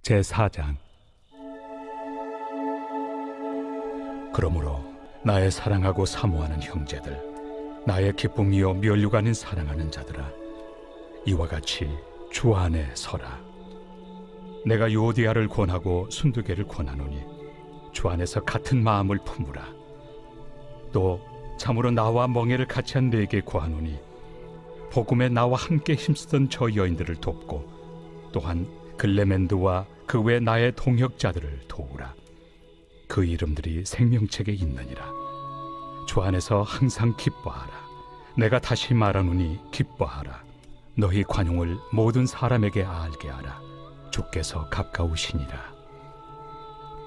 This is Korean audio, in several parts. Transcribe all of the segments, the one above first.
제4장. 그러므로 나의 사랑하고 사모하는 형제들, 나의 기쁨이요 면류관인 사랑하는 자들아, 이와 같이 주 안에 서라. 내가 유오디아를 권하고 순두개를 권하노니 주 안에서 같은 마음을 품으라. 또 참으로 나와 멍에를 같이 한 네게 구하노니 복음에 나와 함께 힘쓰던 저 여인들을 돕고 또한 글레멘드와 그 외 나의 동역자들을 도우라. 그 이름들이 생명책에 있느니라. 주 안에서 항상 기뻐하라. 내가 다시 말하노니 기뻐하라. 너희 관용을 모든 사람에게 알게 하라. 주께서 가까우시니라.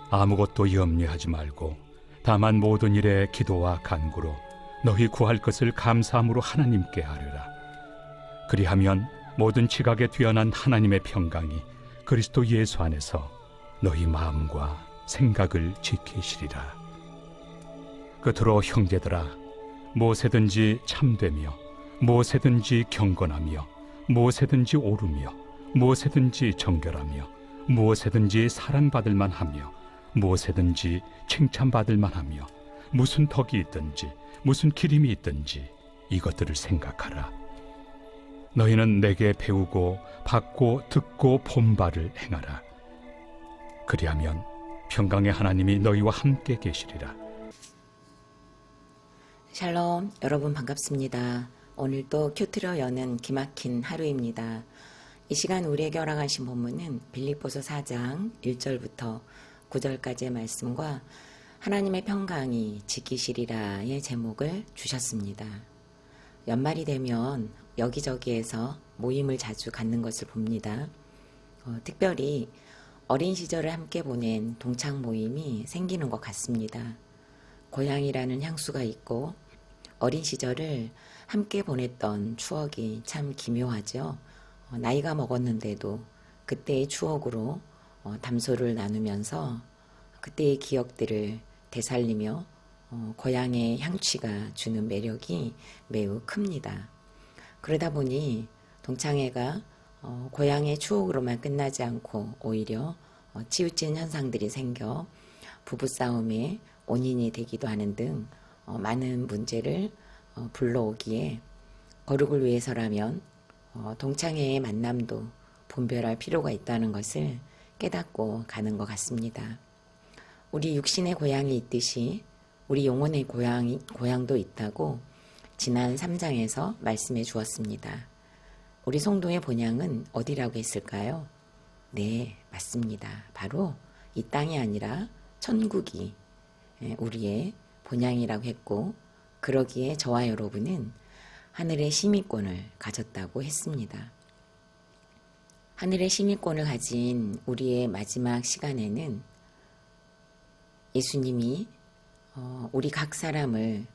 아무것도 염려하지 말고 다만 모든 일에 기도와 간구로 너희 구할 것을 감사함으로 하나님께 아뢰라. 그리하면 모든 지각에 뛰어난 하나님의 평강이 그리스도 예수 안에서 너희 마음과 생각을 지키시리라. 끝으로 형제들아, 무엇에든지 참되며 무엇에든지 경건하며 무엇에든지 옳으며 무엇에든지 정결하며 무엇에든지 사랑받을 만하며 무엇에든지 칭찬받을 만하며 무슨 덕이 있든지 무슨 기림이 있든지 이것들을 생각하라. 너희는 내게 배우고 받고 듣고 본 바를 행하라. 그리하면 평강의 하나님이 너희와 함께 계시리라. 샬롬, 여러분 반갑습니다. 오늘도 큐트로 여는 기막힌 하루입니다. 이 시간 우리에게 허락하신 본문은 빌립보서 4장 1절부터 9절까지의 말씀과 하나님의 평강이 지키시리라의 제목을 주셨습니다. 연말이 되면 여기저기에서 모임을 자주 갖는 것을 봅니다. 특별히 어린 시절을 함께 보낸 동창 모임이 생기는 것 같습니다. 고향이라는 향수가 있고 어린 시절을 함께 보냈던 추억이 참 기묘하죠. 나이가 먹었는데도 그때의 추억으로 담소를 나누면서 그때의 기억들을 되살리며 고향의 향취가 주는 매력이 매우 큽니다. 그러다 보니 동창회가 고향의 추억으로만 끝나지 않고 오히려 치우친 현상들이 생겨 부부싸움의 원인이 되기도 하는 등 많은 문제를 불러오기에 거룩을 위해서라면 동창회의 만남도 분별할 필요가 있다는 것을 깨닫고 가는 것 같습니다. 우리 육신의 고향이 있듯이 우리 영혼의 고향도 있다고 지난 3장에서 말씀해 주었습니다. 우리 성도의 본향은 어디라고 했을까요? 네, 맞습니다. 바로 이 땅이 아니라 천국이 우리의 본향이라고 했고, 그러기에 저와 여러분은 하늘의 시민권을 가졌다고 했습니다. 하늘의 시민권을 가진 우리의 마지막 시간에는 예수님이 우리 각 사람을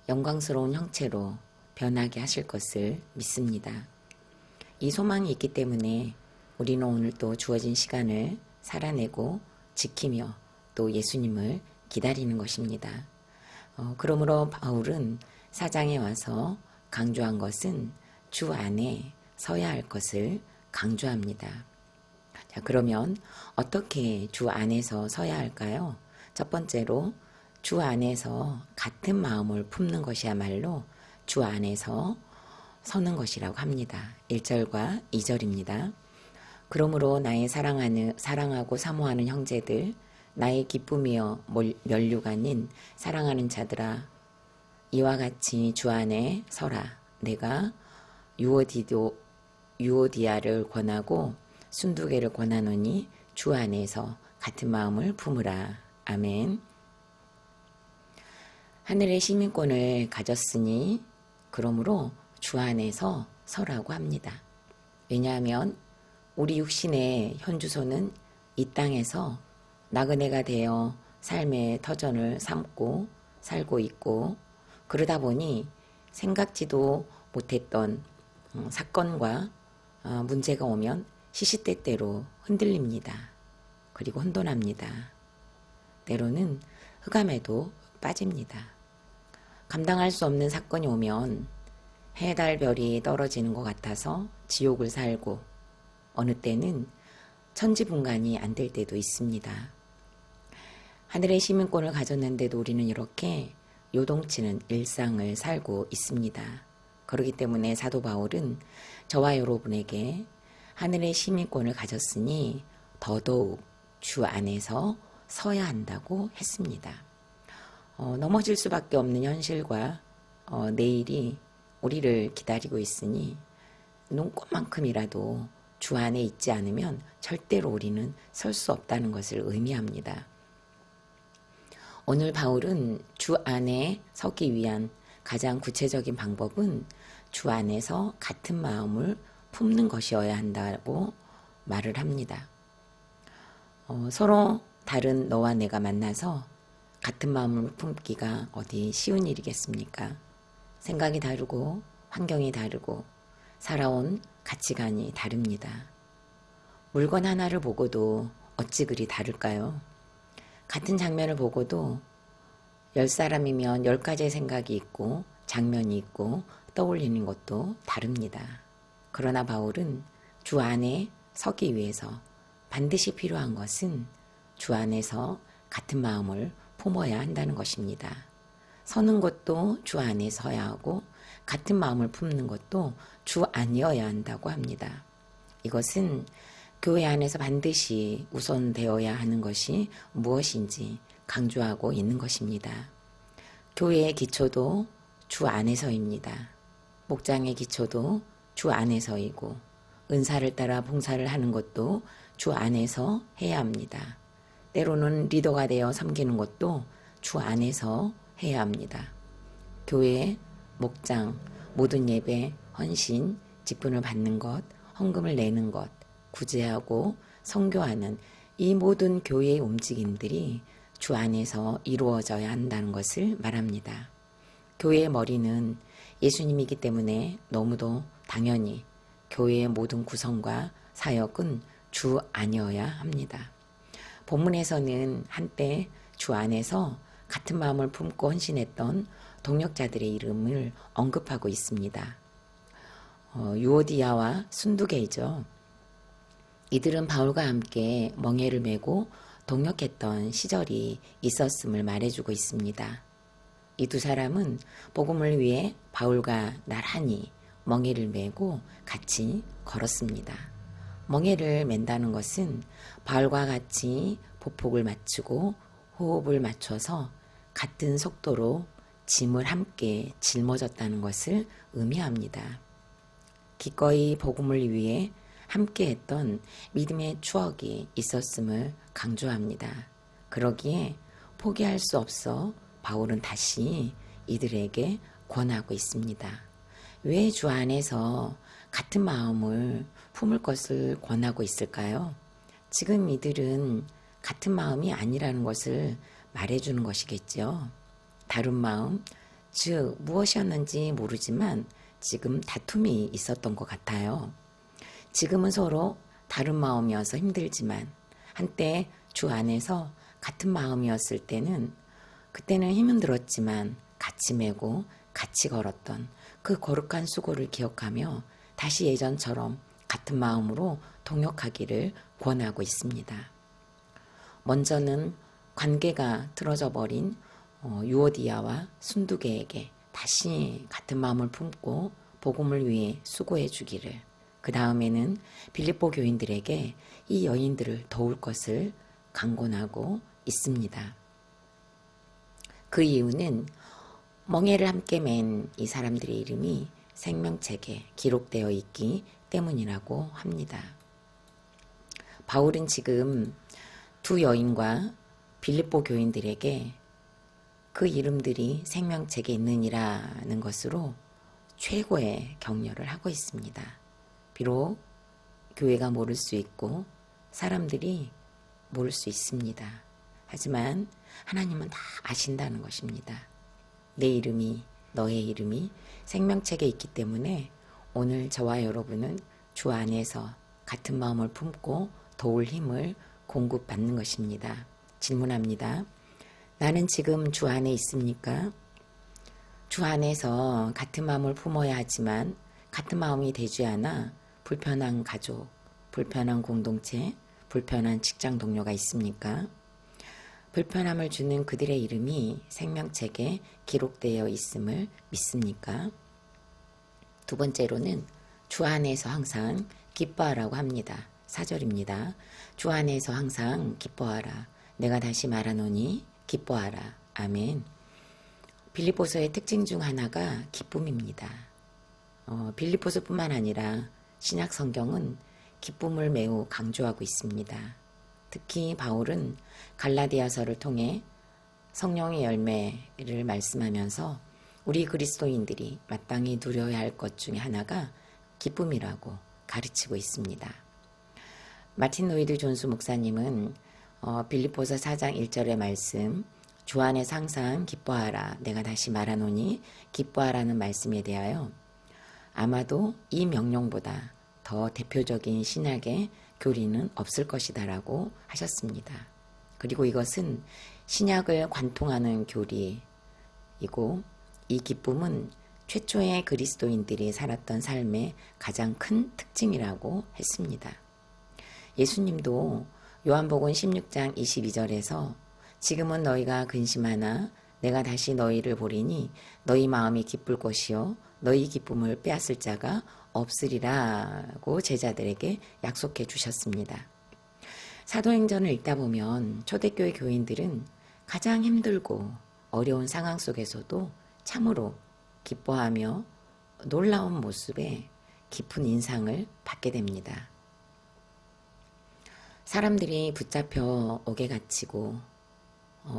영광스러운 형체로 변하게 하실 것을 믿습니다. 이 소망이 있기 때문에 우리는 오늘 또 주어진 시간을 살아내고 지키며 또 예수님을 기다리는 것입니다. 그러므로 바울은 사장에 와서 강조한 것은 주 안에 서야 할 것을 강조합니다. 자, 그러면 어떻게 주 안에서 서야 할까요? 첫 번째로 주 안에서 같은 마음을 품는 것이야말로 주 안에서 서는 것이라고 합니다. 1절과 2절입니다. 그러므로 나의 사랑하고 사모하는 형제들, 나의 기쁨이여 면류관인 사랑하는 자들아, 이와 같이 주 안에 서라. 내가 유오디아를 권하고 순두개를 권하노니 주 안에서 같은 마음을 품으라. 아멘. 하늘의 시민권을 가졌으니 그러므로 주 안에서 서라고 합니다. 왜냐하면 우리 육신의 현주소는 이 땅에서 나그네가 되어 삶의 터전을 삼고 살고 있고, 그러다 보니 생각지도 못했던 사건과 문제가 오면 시시때때로 흔들립니다. 그리고 혼돈합니다. 때로는 흑암에도 빠집니다. 감당할 수 없는 사건이 오면 해달별이 떨어지는 것 같아서 지옥을 살고, 어느 때는 천지분간이 안 될 때도 있습니다. 하늘의 시민권을 가졌는데도 우리는 이렇게 요동치는 일상을 살고 있습니다. 그렇기 때문에 사도 바울은 저와 여러분에게 하늘의 시민권을 가졌으니 더더욱 주 안에서 서야 한다고 했습니다. 넘어질 수밖에 없는 현실과 내일이 우리를 기다리고 있으니 눈꼽만큼이라도 주 안에 있지 않으면 절대로 우리는 설 수 없다는 것을 의미합니다. 오늘 바울은 주 안에 서기 위한 가장 구체적인 방법은 주 안에서 같은 마음을 품는 것이어야 한다고 말을 합니다. 서로 다른 너와 내가 만나서 같은 마음을 품기가 어디 쉬운 일이겠습니까? 생각이 다르고 환경이 다르고 살아온 가치관이 다릅니다. 물건 하나를 보고도 어찌 그리 다를까요? 같은 장면을 보고도 10사람이면 10가지의 생각이 있고 장면이 있고 떠올리는 것도 다릅니다. 그러나 바울은 주 안에 서기 위해서 반드시 필요한 것은 주 안에서 같은 마음을 품어야 한다는 것입니다. 서는 것도 주 안에 서야 하고 같은 마음을 품는 것도 주 안이어야 한다고 합니다. 이것은 교회 안에서 반드시 우선되어야 하는 것이 무엇인지 강조하고 있는 것입니다. 교회의 기초도 주 안에서입니다. 목장의 기초도 주 안에서이고 은사를 따라 봉사를 하는 것도 주 안에서 해야 합니다. 때로는 리더가 되어 섬기는 것도 주 안에서 해야 합니다. 교회, 목장, 모든 예배, 헌신, 직분을 받는 것, 헌금을 내는 것, 구제하고 선교하는 이 모든 교회의 움직임들이 주 안에서 이루어져야 한다는 것을 말합니다. 교회의 머리는 예수님이기 때문에 너무도 당연히 교회의 모든 구성과 사역은 주 안이어야 합니다. 본문에서는 한때 주 안에서 같은 마음을 품고 헌신했던 동역자들의 이름을 언급하고 있습니다. 유오디아와 순두계이죠. 이들은 바울과 함께 멍에를 메고 동역했던 시절이 있었음을 말해주고 있습니다. 이 두 사람은 복음을 위해 바울과 나란히 멍에를 메고 같이 걸었습니다. 멍에를 맨다는 것은 바울과 같이 보폭을 맞추고 호흡을 맞춰서 같은 속도로 짐을 함께 짊어졌다는 것을 의미합니다. 기꺼이 복음을 위해 함께했던 믿음의 추억이 있었음을 강조합니다. 그러기에 포기할 수 없어 바울은 다시 이들에게 권하고 있습니다. 왜 주 안에서 같은 마음을 품을 것을 권하고 있을까요? 지금 이들은 같은 마음이 아니라는 것을 말해주는 것이겠죠. 다른 마음, 즉 무엇이었는지 모르지만 지금 다툼이 있었던 것 같아요. 지금은 서로 다른 마음이어서 힘들지만 한때 주 안에서 같은 마음이었을 때는 그때는 힘은 들었지만 같이 메고 같이 걸었던 그 거룩한 수고를 기억하며 다시 예전처럼 같은 마음으로 동역하기를 권하고 있습니다. 먼저는 관계가 틀어져 버린 유오디아와 순두계에게 다시 같은 마음을 품고 복음을 위해 수고해 주기를, 그 다음에는 빌립보 교인들에게 이 여인들을 도울 것을 강권하고 있습니다. 그 이유는 멍에를 함께 맨 이 사람들의 이름이 생명책에 기록되어 있기 때문이라고 합니다. 바울은 지금 두 여인과 빌립보 교인들에게 그 이름들이 생명책에 있느니라는 것으로 최고의 격려를 하고 있습니다. 비록 교회가 모를 수 있고 사람들이 모를 수 있습니다. 하지만 하나님은 다 아신다는 것입니다. 내 이름이, 너의 이름이 생명책에 있기 때문에 오늘 저와 여러분은 주 안에서 같은 마음을 품고 도울 힘을 공급받는 것입니다. 질문합니다. 나는 지금 주 안에 있습니까? 주 안에서 같은 마음을 품어야 하지만 같은 마음이 되지 않아 불편한 가족, 불편한 공동체, 불편한 직장 동료가 있습니까? 불편함을 주는 그들의 이름이 생명책에 기록되어 있음을 믿습니까? 두 번째로는 주 안에서 항상 기뻐하라고 합니다. 4절입니다. 주 안에서 항상 기뻐하라. 내가 다시 말하노니 기뻐하라. 아멘. 빌립보서의 특징 중 하나가 기쁨입니다. 빌립보서뿐만 아니라 신약 성경은 기쁨을 매우 강조하고 있습니다. 특히 바울은 갈라디아서를 통해 성령의 열매를 말씀하면서 우리 그리스도인들이 마땅히 누려야 할 것 중에 하나가 기쁨이라고 가르치고 있습니다. 마틴 로이드 존스 목사님은 빌립보서 4장 1절의 말씀 주 안에서 항상 기뻐하라 내가 다시 말하노니 기뻐하라는 말씀에 대하여 아마도 이 명령보다 더 대표적인 신약의 교리는 없을 것이다 라고 하셨습니다. 그리고 이것은 신약을 관통하는 교리이고 이 기쁨은 최초의 그리스도인들이 살았던 삶의 가장 큰 특징이라고 했습니다. 예수님도 요한복음 16장 22절에서 지금은 너희가 근심하나 내가 다시 너희를 보리니 너희 마음이 기쁠 것이요 너희 기쁨을 빼앗을 자가 없으리라고 제자들에게 약속해 주셨습니다. 사도행전을 읽다 보면 초대교회 교인들은 가장 힘들고 어려운 상황 속에서도 참으로 기뻐하며 놀라운 모습에 깊은 인상을 받게 됩니다. 사람들이 붙잡혀 옥에 갇히고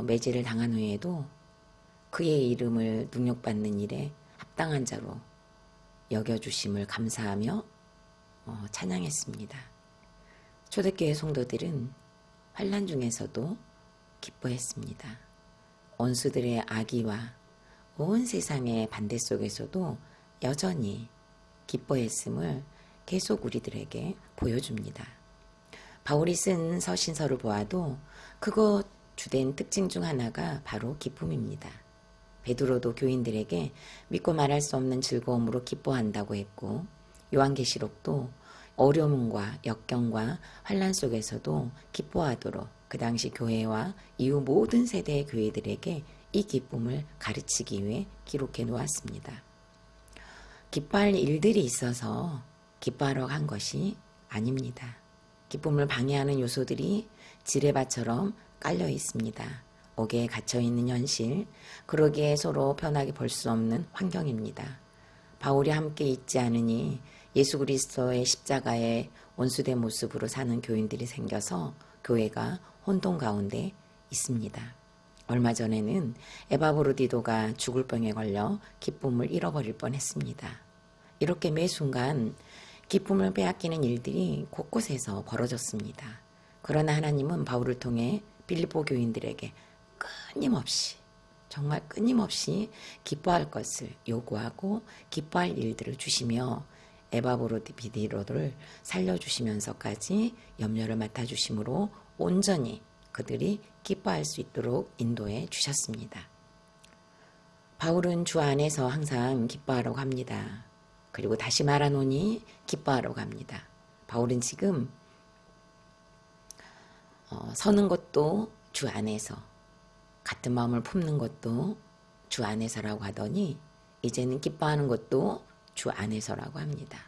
매질을 당한 후에도 그의 이름을 능욕받는 일에 합당한 자로 여겨주심을 감사하며 찬양했습니다. 초대교회 성도들은 환난 중에서도 기뻐했습니다. 원수들의 악의와 온 세상의 반대 속에서도 여전히 기뻐했음을 계속 우리들에게 보여줍니다. 바울이 쓴 서신서를 보아도 그것 주된 특징 중 하나가 바로 기쁨입니다. 베드로도 교인들에게 믿고 말할 수 없는 즐거움으로 기뻐한다고 했고 요한계시록도 어려움과 역경과 환난 속에서도 기뻐하도록 그 당시 교회와 이후 모든 세대의 교회들에게 이 기쁨을 가르치기 위해 기록해 놓았습니다. 기뻐할 일들이 있어서 기뻐하러 한 것이 아닙니다. 기쁨을 방해하는 요소들이 지뢰밭처럼 깔려 있습니다. 옥에 갇혀있는 현실, 그러기에 서로 편하게 볼 수 없는 환경입니다. 바울이 함께 있지 않으니 예수 그리스도의 십자가의 원수된 모습으로 사는 교인들이 생겨서 교회가 혼돈 가운데 있습니다. 얼마 전에는 에바브로디도가 죽을 병에 걸려 기쁨을 잃어버릴 뻔했습니다. 이렇게 매 순간 기쁨을 빼앗기는 일들이 곳곳에서 벌어졌습니다. 그러나 하나님은 바울을 통해 빌립보 교인들에게 끊임없이 정말 끊임없이 기뻐할 것을 요구하고 기뻐할 일들을 주시며 에바브로디도를 살려주시면서까지 염려를 맡아주심으로 온전히 그들이 기뻐할 수 있도록 인도해 주셨습니다. 바울은 주 안에서 항상 기뻐하라고 합니다. 그리고 다시 말하노니 기뻐하라고 합니다. 바울은 지금 서는 것도 주 안에서, 같은 마음을 품는 것도 주 안에서라고 하더니 이제는 기뻐하는 것도 주 안에서라고 합니다.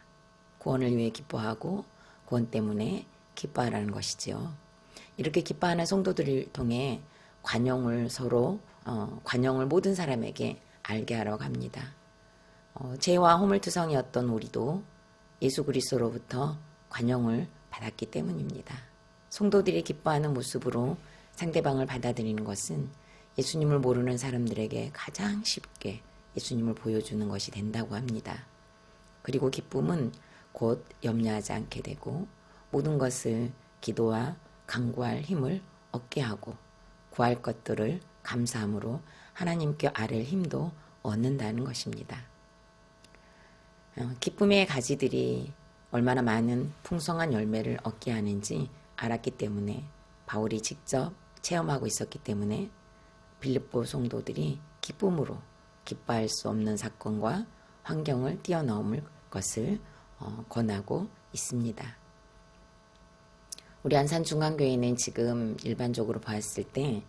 구원을 위해 기뻐하고 구원 때문에 기뻐하라는 것이지요. 이렇게 기뻐하는 성도들을 통해 관용을 관용을 모든 사람에게 알게 하라고 합니다. 죄와 허물투성이었던 우리도 예수 그리스도로부터 관용을 받았기 때문입니다. 성도들이 기뻐하는 모습으로 상대방을 받아들이는 것은 예수님을 모르는 사람들에게 가장 쉽게 예수님을 보여주는 것이 된다고 합니다. 그리고 기쁨은 곧 염려하지 않게 되고 모든 것을 기도와 간구할 힘을 얻게 하고 구할 것들을 감사함으로 하나님께 아랠 힘도 얻는다는 것입니다. 기쁨의 가지들이 얼마나 많은 풍성한 열매를 얻게 하는지 알았기 때문에 바울이 직접 체험하고 있었기 때문에 빌립보 성도들이 기쁨으로 기뻐할 수 없는 사건과 환경을 뛰어넘을 것을 권하고 있습니다. 우리 안산중앙교회는 지금 일반적으로 보았을 때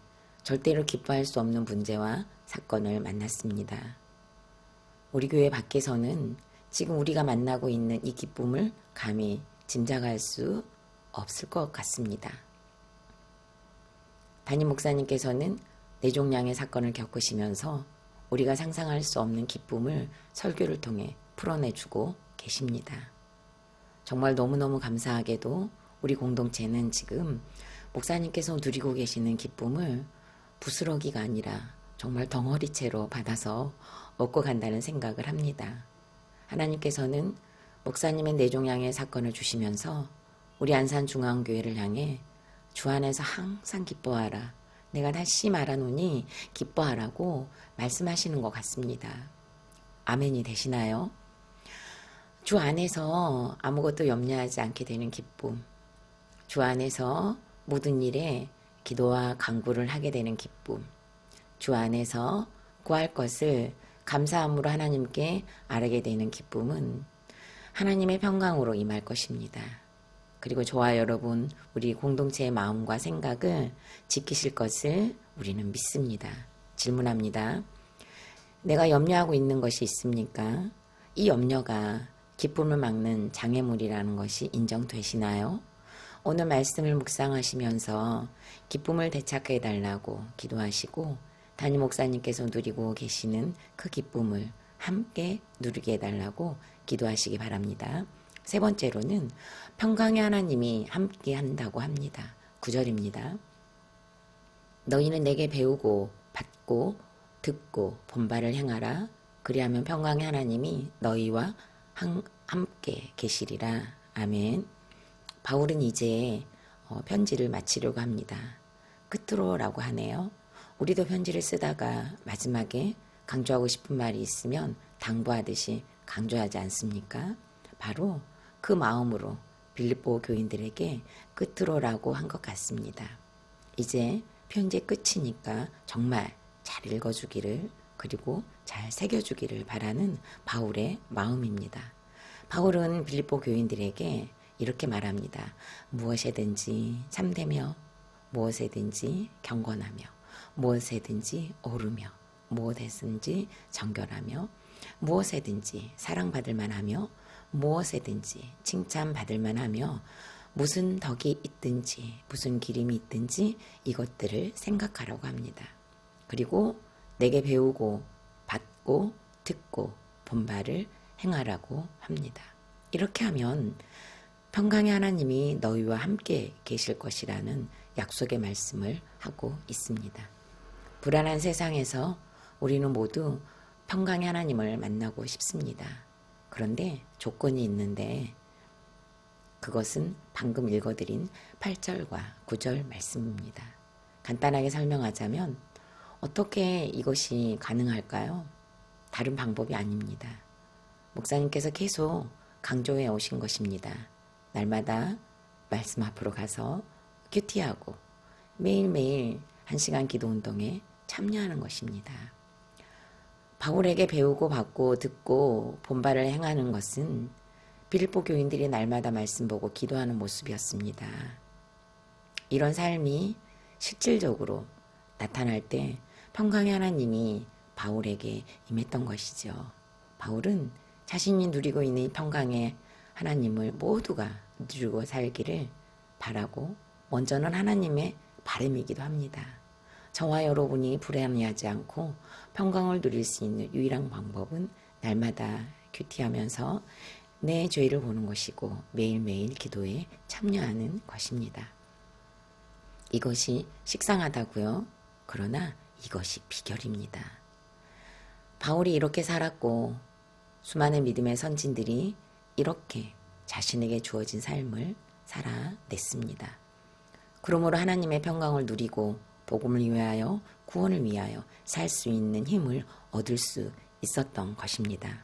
절대로 기뻐할 수 없는 문제와 사건을 만났습니다. 우리 교회 밖에서는 지금 우리가 만나고 있는 이 기쁨을 감히 짐작할 수 없을 것 같습니다. 담임 목사님께서는 뇌종양의 사건을 겪으시면서 우리가 상상할 수 없는 기쁨을 설교를 통해 풀어내주고 계십니다. 정말 너무너무 감사하게도 우리 공동체는 지금 목사님께서 누리고 계시는 기쁨을 부스러기가 아니라 정말 덩어리채로 받아서 얻고 간다는 생각을 합니다. 하나님께서는 목사님의 뇌종양의 사건을 주시면서 우리 안산중앙교회를 향해 주 안에서 항상 기뻐하라. 내가 다시 말하노니 기뻐하라고 말씀하시는 것 같습니다. 아멘이 되시나요? 주 안에서 아무것도 염려하지 않게 되는 기쁨. 주 안에서 모든 일에 기도와 간구를 하게 되는 기쁨. 주 안에서 구할 것을 감사함으로 하나님께 아뢰게 되는 기쁨은 하나님의 평강으로 임할 것입니다. 그리고 저와 여러분, 우리 공동체의 마음과 생각을 지키실 것을 우리는 믿습니다. 질문합니다. 내가 염려하고 있는 것이 있습니까? 이 염려가 기쁨을 막는 장애물이라는 것이 인정되시나요? 오늘 말씀을 묵상하시면서 기쁨을 되찾게 해달라고 기도하시고 담임 목사님께서 누리고 계시는 그 기쁨을 함께 누리게 해달라고 기도하시기 바랍니다. 세 번째로는 평강의 하나님이 함께 한다고 합니다. 9절입니다. 너희는 내게 배우고 받고 듣고 본바를 행하라. 그리하면 평강의 하나님이 너희와 함께 계시리라. 아멘. 바울은 이제 편지를 마치려고 합니다. 끝으로라고 하네요. 우리도 편지를 쓰다가 마지막에 강조하고 싶은 말이 있으면 당부하듯이 강조하지 않습니까? 바로 그 마음으로 빌립보 교인들에게 끝으로라고 한 것 같습니다. 이제 편지의 끝이니까 정말 잘 읽어주기를 그리고 잘 새겨주기를 바라는 바울의 마음입니다. 바울은 빌립보 교인들에게 이렇게 말합니다. 무엇에든지 참되며 무엇에든지 경건하며 무엇에든지 오르며 무엇에든지 정결하며 무엇에든지 사랑받을 만하며 무엇에든지 칭찬받을 만하며 무슨 덕이 있든지 무슨 기림이 있든지 이것들을 생각하라고 합니다. 그리고 내게 배우고 받고 듣고 본바를 행하라고 합니다. 이렇게 하면 평강의 하나님이 너희와 함께 계실 것이라는 약속의 말씀을 하고 있습니다. 불안한 세상에서 우리는 모두 평강의 하나님을 만나고 싶습니다. 그런데 조건이 있는데 그것은 방금 읽어드린 8절과 9절 말씀입니다. 간단하게 설명하자면 어떻게 이것이 가능할까요? 다른 방법이 아닙니다. 목사님께서 계속 강조해 오신 것입니다. 날마다 말씀 앞으로 가서 큐티하고 매일매일 1시간 기도 운동에 참여하는 것입니다. 바울에게 배우고 받고 듣고 본바를 행하는 것은 빌립보 교인들이 날마다 말씀 보고 기도하는 모습이었습니다. 이런 삶이 실질적으로 나타날 때 평강의 하나님이 바울에게 임했던 것이죠. 바울은 자신이 누리고 있는 이 평강의 하나님을 모두가 누리고 살기를 바라고 먼저는 하나님의 바람이기도 합니다. 저와 여러분이 불안해하지 않고 평강을 누릴 수 있는 유일한 방법은 날마다 큐티하면서 내 죄를 보는 것이고 매일매일 기도에 참여하는 것입니다. 이것이 식상하다고요? 그러나 이것이 비결입니다. 바울이 이렇게 살았고 수많은 믿음의 선진들이 이렇게 자신에게 주어진 삶을 살아냈습니다. 그러므로 하나님의 평강을 누리고 복음을 위하여 구원을 위하여 살 수 있는 힘을 얻을 수 있었던 것입니다.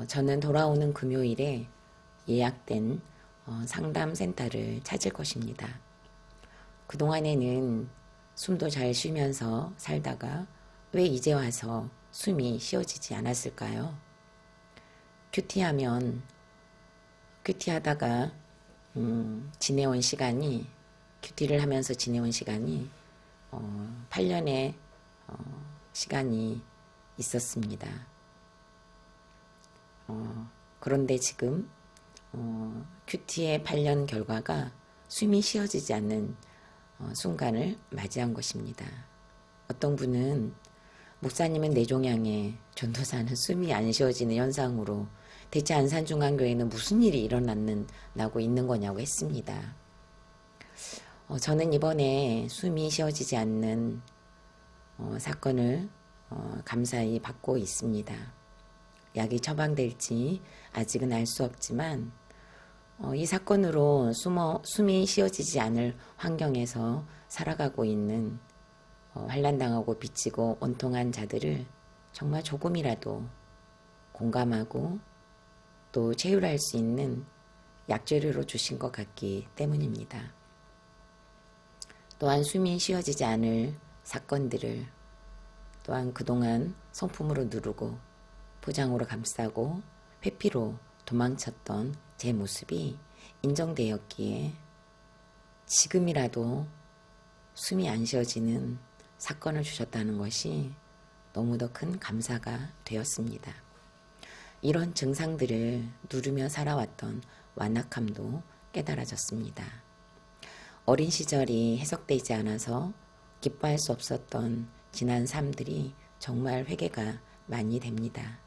저는 돌아오는 금요일에 예약된 상담센터를 찾을 것입니다. 그동안에는 숨도 잘 쉬면서 살다가 왜 이제 와서 숨이 쉬어지지 않았을까요? 큐티하다가 지내온 시간이, 큐티를 하면서 지내온 시간이 8년의 시간이 있었습니다. 그런데 지금 큐티의 8년 결과가 숨이 쉬어지지 않는 순간을 맞이한 것입니다. 어떤 분은 목사님은 뇌종양에, 전도사는 숨이 안 쉬어지는 현상으로 대체 안산중앙교회는 무슨 일이 일어나고 있는 거냐고 했습니다. 저는 이번에 숨이 쉬어지지 않는 사건을 감사히 받고 있습니다. 약이 처방될지 아직은 알 수 없지만 이 사건으로 숨이 쉬어지지 않을 환경에서 살아가고 있는 환난당하고 빚지고 온통한 자들을 정말 조금이라도 공감하고 또 체휼할 수 있는 약재료로 주신 것 같기 때문입니다. 또한 숨이 쉬어지지 않을 사건들을 또한 그동안 성품으로 누르고 포장으로 감싸고 회피로 도망쳤던 제 모습이 인정되었기에 지금이라도 숨이 안 쉬어지는 사건을 주셨다는 것이 너무도 큰 감사가 되었습니다. 이런 증상들을 누르며 살아왔던 완악함도 깨달아졌습니다. 어린 시절이 해석되지 않아서 기뻐할 수 없었던 지난 삶들이 정말 회개가 많이 됩니다.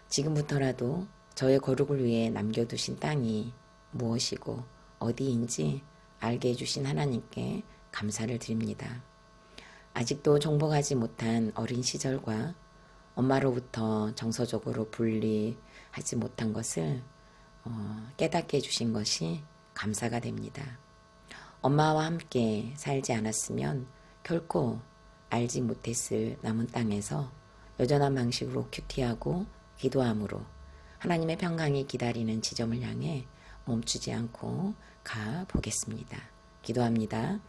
지금부터라도 저의 거룩을 위해 남겨두신 땅이 무엇이고 어디인지 알게 해주신 하나님께 감사를 드립니다. 아직도 정복하지 못한 어린 시절과 엄마로부터 정서적으로 분리하지 못한 것을 깨닫게 해주신 것이 감사가 됩니다. 엄마와 함께 살지 않았으면 결코 알지 못했을 남은 땅에서 여전한 방식으로 큐티하고 기도함으로 하나님의 평강이 기다리는 지점을 향해 멈추지 않고 가보겠습니다. 기도합니다.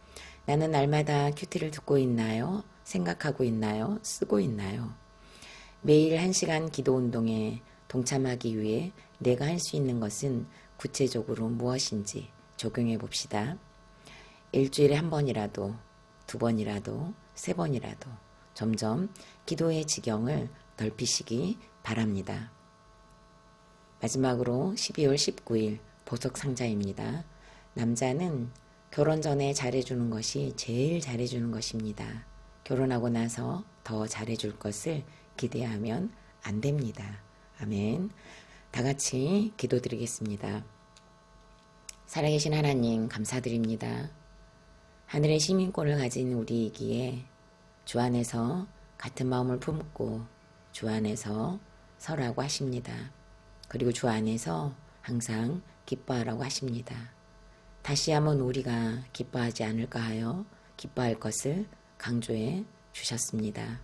나는 날마다 큐티를 듣고 있나요? 생각하고 있나요? 쓰고 있나요? 매일 1시간 기도 운동에 동참하기 위해 내가 할 수 있는 것은 구체적으로 무엇인지 적용해 봅시다. 일주일에 1번이라도, 2번이라도, 3번이라도 점점 기도의 지경을 넓히시기 바랍니다. 마지막으로 12월 19일 보석상자입니다. 남자는 결혼 전에 잘해주는 것이 제일 잘해주는 것입니다. 결혼하고 나서 더 잘해줄 것을 기대하면 안 됩니다. 아멘. 다 같이 기도드리겠습니다. 살아계신 하나님 감사드립니다. 하늘의 시민권을 가진 우리이기에 주 안에서 같은 마음을 품고 주 안에서 서라고 하십니다. 그리고 주 안에서 항상 기뻐하라고 하십니다. 다시 한번 우리가 기뻐하지 않을까 하여 기뻐할 것을 강조해 주셨습니다.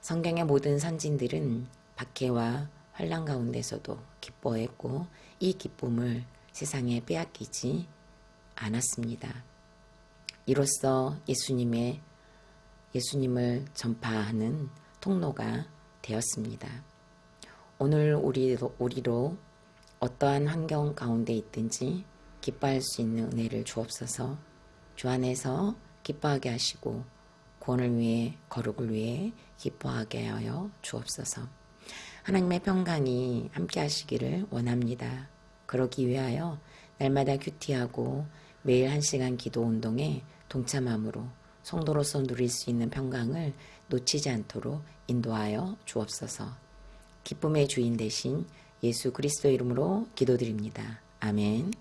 성경의 모든 선진들은 박해와 환난 가운데서도 기뻐했고 이 기쁨을 세상에 빼앗기지 않았습니다. 이로써 예수님을 전파하는 통로가 되었습니다. 오늘 우리로 어떠한 환경 가운데 있든지 기뻐할 수 있는 은혜를 주옵소서. 주 안에서 기뻐하게 하시고 구원을 위해 거룩을 위해 기뻐하게 하여 주옵소서. 하나님의 평강이 함께 하시기를 원합니다. 그러기 위하여 날마다 큐티하고 매일 1시간 기도 운동에 동참함으로 성도로서 누릴 수 있는 평강을 놓치지 않도록 인도하여 주옵소서. 기쁨의 주인 되신 예수 그리스도 이름으로 기도드립니다. 아멘.